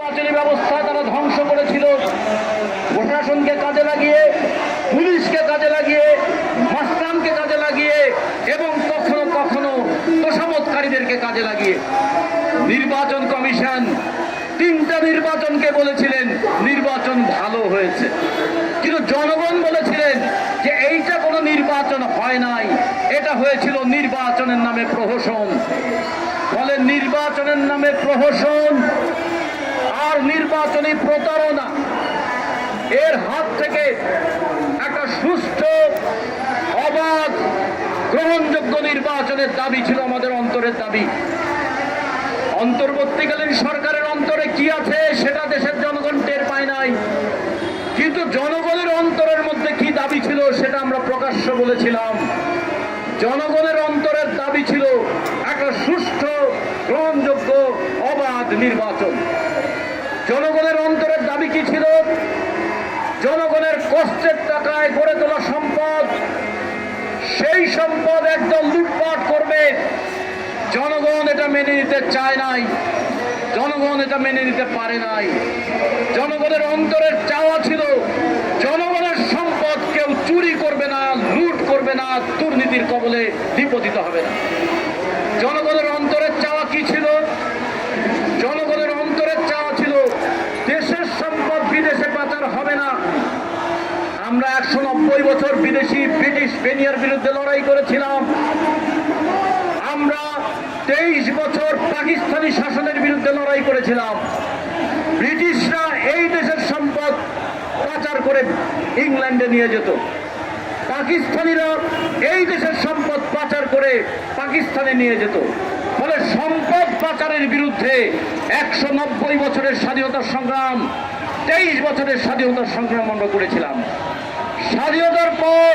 নির্বাচনী ব্যবস্থা তারা ধ্বংস করেছিল। প্রশাসনকে কাজে লাগিয়ে, পুলিশকে কাজে লাগিয়ে, মাস্তানকে কাজে লাগিয়ে এবং কখনো কখনো তোষামতকারীদেরকে কাজে লাগিয়ে নির্বাচন কমিশন 3টা নির্বাচনকে বলেছিলেন নির্বাচন ভালো হয়েছে, কিন্তু জনগণ বলেছিলেন যে এইটা কোনো নির্বাচন হয় নাই, এটা হয়েছিল নির্বাচনের নামে প্রহসন। ফলে নির্বাচনের নামে প্রহসন আর নির্বাচনী প্রতারণা এর হাত থেকে একটা সুষ্ঠু, অবাধ, গ্রহণযোগ্য নির্বাচনের দাবি ছিল আমাদের অন্তরের দাবি। অন্তর্বর্তীকালীন সরকারের অন্তরে কি আছে সেটা দেশের জনগণ টের পায় নাই, কিন্তু জনগণের অন্তরের মধ্যে কি দাবি ছিল সেটা আমরা প্রকাশ্য বলেছিলাম। জনগণের অন্তরের দাবি ছিল একটা সুষ্ঠু, গ্রহণযোগ্য, অবাধ নির্বাচন। জনগণের অন্তরের দাবি কি ছিল? জনগণের কষ্টের টাকায় গড়ে তোলা সম্পদ, সেই সম্পদ একদম লুটপাট করবে। জনগণ এটা মেনে নিতে চায় নাই, জনগণ এটা মেনে নিতে পারে নাই। জনগণের অন্তরের চাওয়া ছিল জনগণের সম্পদ কেউ চুরি করবে না, লুট করবে না, দুর্নীতির কবলে নিপতিত হবে না। জনগণের অন্তরের চাওয়া কি ছিল? জনগণের অন্তরের চাওয়া ছিল দেশের সম্পদ বিদেশে পাচার হবে না। আমরা 190 বছর বিদেশি ব্রিটিশ বেনিয়ার বিরুদ্ধে লড়াই করেছিলাম। আমরা 23 বছর পাকিস্তানি শাসনের বিরুদ্ধে লড়াই করেছিলাম। ব্রিটিশরা এই দেশের সম্পদ পাচার করে ইংল্যান্ডে নিয়ে যেত, পাকিস্তানিরা এই দেশের সম্পদ পাচার করে পাকিস্তানে নিয়ে যেত। ফলে সম্পদ পাচারের বিরুদ্ধে 190 বছরের স্বাধীনতার সংগ্রাম, 23 বছরের স্বাধীনতার সংগ্রাম আমরা করেছিলাম। স্বাধীনতার পর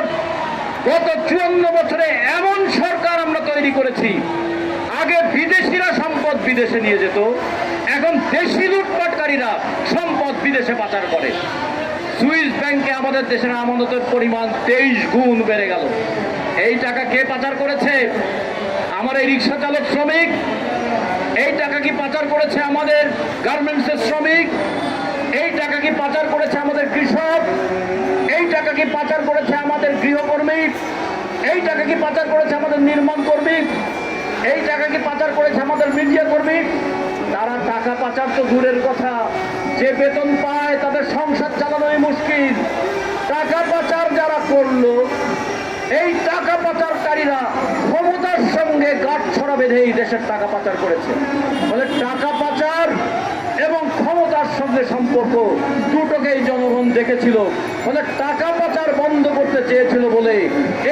গত 54 বছরে এমন সরকার আমরা তৈরি করেছি, আগে বিদেশিরা সম্পদ বিদেশে নিয়ে যেত, এখন দেশি লুটপাটকারীরা সম্পদ বিদেশে পাচার করে। সুইস ব্যাংকে আমাদের দেশের আমানতের পরিমাণ 23 গুণ বেড়ে গেল। এই টাকা কে পাচার করেছে? আমার এই রিক্সা চালক শ্রমিক। এই টাকা কি পাচার করেছে আমাদের গার্মেন্টসের শ্রমিক? এই টাকা কি পাচার করেছে আমাদের কৃষক? এই টাকা কি পাচার করেছে আমাদের গৃহকর্মী? এই টাকা কি পাচার করেছে আমাদের নির্মাণ কর্মী? এই টাকা কি পাচার করেছে আমাদের মিডিয়া কর্মী? তারা টাকা পাচার তো দূরের কথা, যে বেতন পায় তাদের সংসার চালানোই মুশকিল। টাকা পাচার যারা করলো, এই টাকা পাচারকারীরা ক্ষমতার সঙ্গে গাঁটছড়া বেঁধেই দেশের টাকা পাচার করেছে। ফলে টাকা পাচার এবং ক্ষমতার সঙ্গে সম্পর্ক দুটোকেই জনগণ দেখেছিল। ফলে টাকা পাচার বন্ধ করতে চেয়েছিল বলে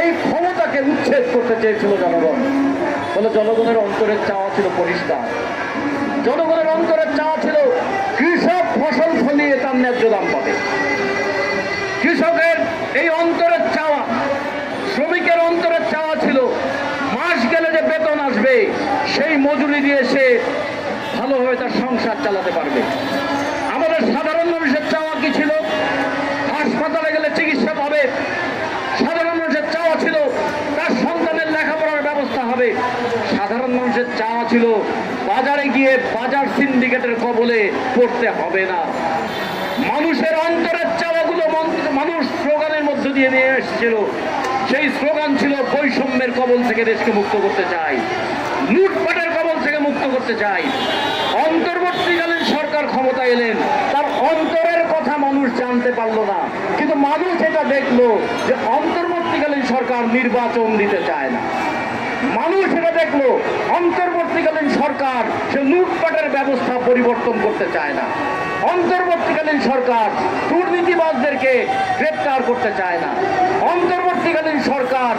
এই ক্ষমতাকে উচ্ছেদ করতে চেয়েছিল জনগণ। ফলে জনগণের অন্তরের চাওয়া ছিল পরিষ্কার। জনগণের অন্তরের চাওয়া ছিল কৃষক ফসল ফলিয়ে তার ন্যায্য দাম পাবে। কৃষকের এই অন্তরের চাওয়া, শ্রমিকের অন্তরের চাওয়া ছিল মাস গেলে যে বেতন আসবে সেই মজুরি দিয়ে সে ভালোভাবে তার সংসার চালাতে পারবে। আমাদের সাধারণ মানুষের চাওয়া কি ছিল? হাসপাতালে গেলে চিকিৎসা পাবে। সাধারণ মানুষের চাওয়া ছিল তার সন্তানের লেখাপড়ার ব্যবস্থা হবে। সাধারণ মানুষের চাওয়া ছিল বাজারে গিয়ে বাজার সিন্ডিকেটের কবলে পড়তে হবে না। মানুষের অন্তরের চাওয়াগুলো মানুষ স্লোগানের মধ্য দিয়ে নিয়ে এসেছিল। সেই স্লোগান ছিল বৈষম্যের কবল থেকে দেশকে মুক্ত করতে চাই, লুটপাটের কবল থেকে মুক্ত করতে চাই। অন্তর্বর্তীকালীন সরকার ক্ষমতা এলেন, তার অন্তরের কথা মানুষ জানতে পারলো না, কিন্তু মানুষ এটা দেখলো যে অন্তর্বর্তীকালীন সরকার নির্বাচন দিতে চায় না। মানুষ এটা দেখলো অন্তর্বর্তীকালীন সরকার সে লুটপাটের ব্যবস্থা পরিবর্তন করতে চায় না। অন্তর্বর্তীকালীন সরকার দুর্নীতিবাজদেরকে গ্রেপ্তার করতে চায় না। অন্তর্বর্তীকালীন সরকার